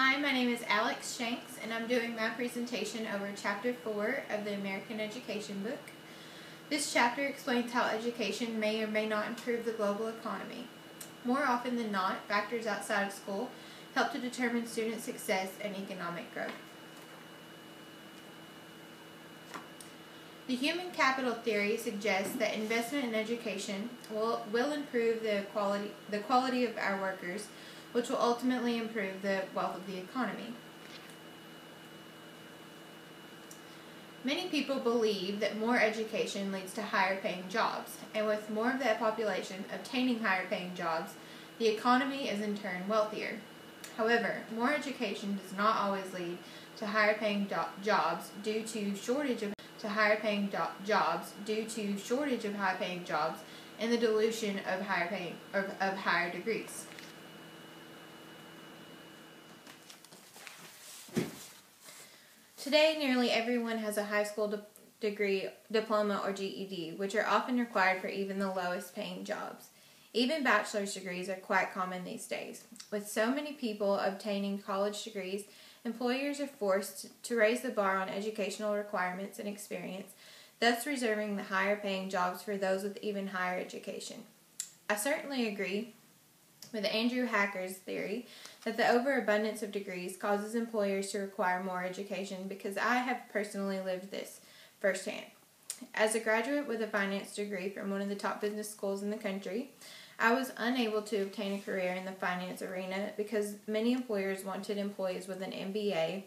Hi, my name is Alex Shanks, and I'm doing my presentation over Chapter 4 of the American Education Book. This chapter explains how education may or may not improve the global economy. More often than not, factors outside of school help to determine student success and economic growth. The human capital theory suggests that investment in education will improve the quality of our workers, which will ultimately improve the wealth of the economy. Many people believe that more education leads to higher paying jobs, and with more of that population obtaining higher paying jobs, the economy is in turn wealthier. However, more education does not always lead to higher paying jobs due to shortage of high paying jobs and the dilution of higher degrees. Today, nearly everyone has a high school degree, diploma, or GED, which are often required for even the lowest paying jobs. Even bachelor's degrees are quite common these days. With so many people obtaining college degrees, employers are forced to raise the bar on educational requirements and experience, thus reserving the higher paying jobs for those with even higher education. I certainly agree with Andrew Hacker's theory that the overabundance of degrees causes employers to require more education, because I have personally lived this firsthand. As a graduate with a finance degree from one of the top business schools in the country, I was unable to obtain a career in the finance arena because many employers wanted employees with an MBA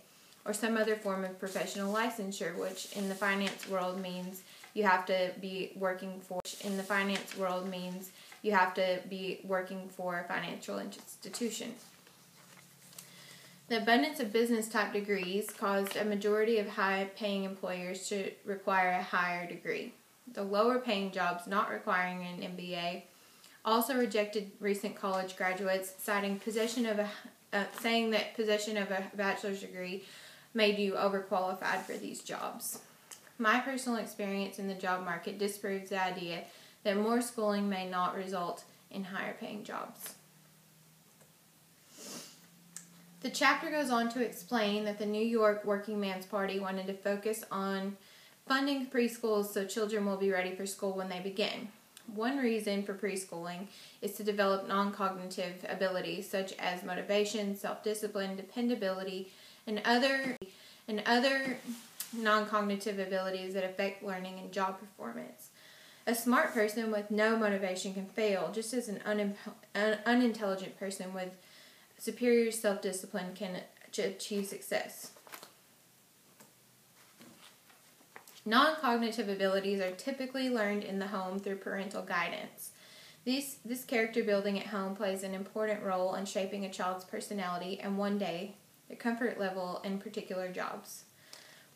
or some other form of professional licensure, which in the finance world means you have to be working for a financial institution. The abundance of business-type degrees caused a majority of high-paying employers to require a higher degree. The lower-paying jobs not requiring an MBA also rejected recent college graduates, saying that possession of a bachelor's degree made you overqualified for these jobs. My personal experience in the job market disproves the idea that more schooling may not result in higher-paying jobs. The chapter goes on to explain that the New York Working Man's Party wanted to focus on funding preschools so children will be ready for school when they begin. One reason for preschooling is to develop non-cognitive abilities such as motivation, self-discipline, dependability, and other non-cognitive abilities that affect learning and job performance. A smart person with no motivation can fail, just as an unintelligent person with superior self-discipline can achieve success. Non-cognitive abilities are typically learned in the home through parental guidance. This character building at home plays an important role in shaping a child's personality and one day their comfort level in particular jobs.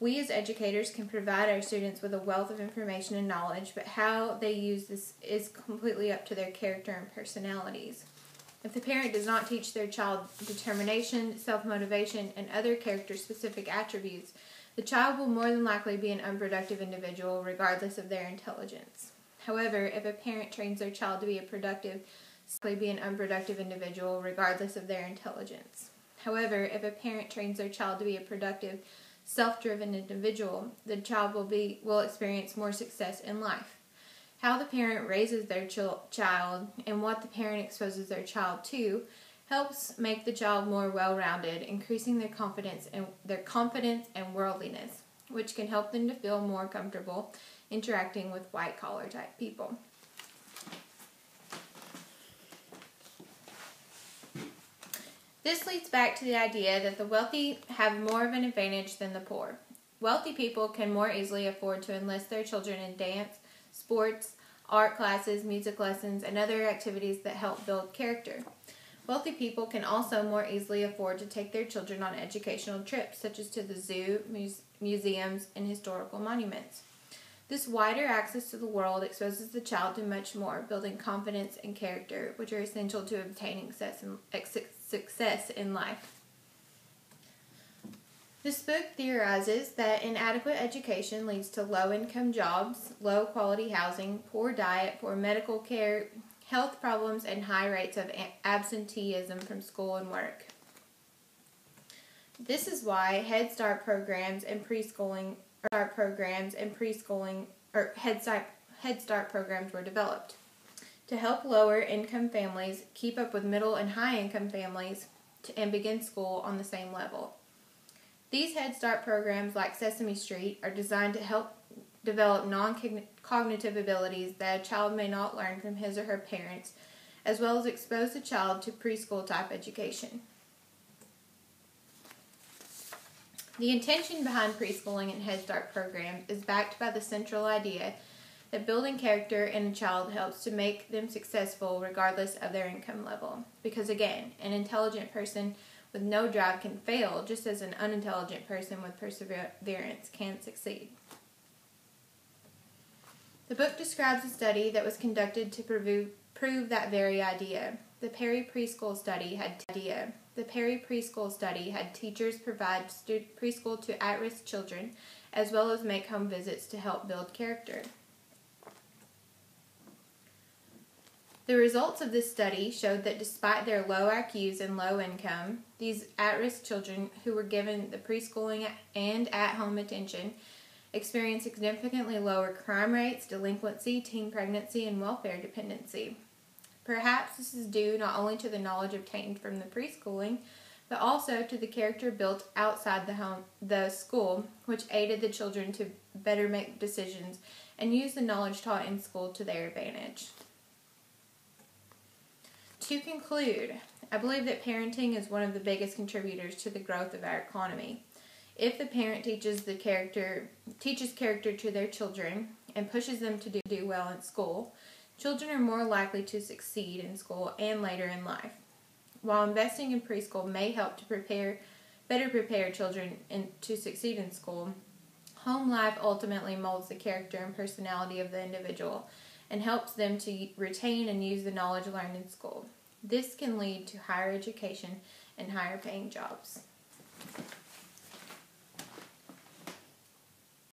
We as educators can provide our students with a wealth of information and knowledge, but how they use this is completely up to their character and personalities. If the parent does not teach their child determination, self-motivation, and other character-specific attributes, the child will more than likely be an unproductive individual regardless of their intelligence. However, if a parent trains their child to be unproductive individual regardless of their intelligence. However, if a parent trains their child to be a productive, self-driven individual, the child will experience more success in life. How the parent raises their child and what the parent exposes their child to helps make the child more well-rounded, increasing their confidence and worldliness, which can help them to feel more comfortable interacting with white-collar type people. This leads back to the idea that the wealthy have more of an advantage than the poor. Wealthy people can more easily afford to enlist their children in dance, sports, art classes, music lessons, and other activities that help build character. Wealthy people can also more easily afford to take their children on educational trips, such as to the zoo, museums, and historical monuments. This wider access to the world exposes the child to much more, building confidence and character, which are essential to obtaining success in life. This book theorizes that inadequate education leads to low-income jobs, low-quality housing, poor diet, poor medical care, health problems, and high rates of absenteeism from school and work. This is why Head Start programs and preschooling Head Start programs were developed to help lower income families keep up with middle and high income families and begin school on the same level. These Head Start programs, like Sesame Street, are designed to help develop non-cognitive abilities that a child may not learn from his or her parents, as well as expose the child to preschool type education. The intention behind preschooling and Head Start programs is backed by the central idea that building character in a child helps to make them successful regardless of their income level. Because again, an intelligent person with no drive can fail, just as an unintelligent person with perseverance can succeed. The book describes a study that was conducted to prove that very idea. The Perry Preschool Study had teachers provide preschool to at-risk children, as well as make home visits to help build character. The results of this study showed that despite their low IQs and low income, these at-risk children who were given the preschooling and at-home attention experienced significantly lower crime rates, delinquency, teen pregnancy, and welfare dependency. Perhaps this is due not only to the knowledge obtained from the preschooling, but also to the character built outside the school, which aided the children to better make decisions and use the knowledge taught in school to their advantage. To conclude, I believe that parenting is one of the biggest contributors to the growth of our economy. If the parent teaches character to their children and pushes them to do well in school, children are more likely to succeed in school and later in life. While investing in preschool may help to better prepare children to succeed in school, home life ultimately molds the character and personality of the individual and helps them to retain and use the knowledge learned in school. This can lead to higher education and higher paying jobs.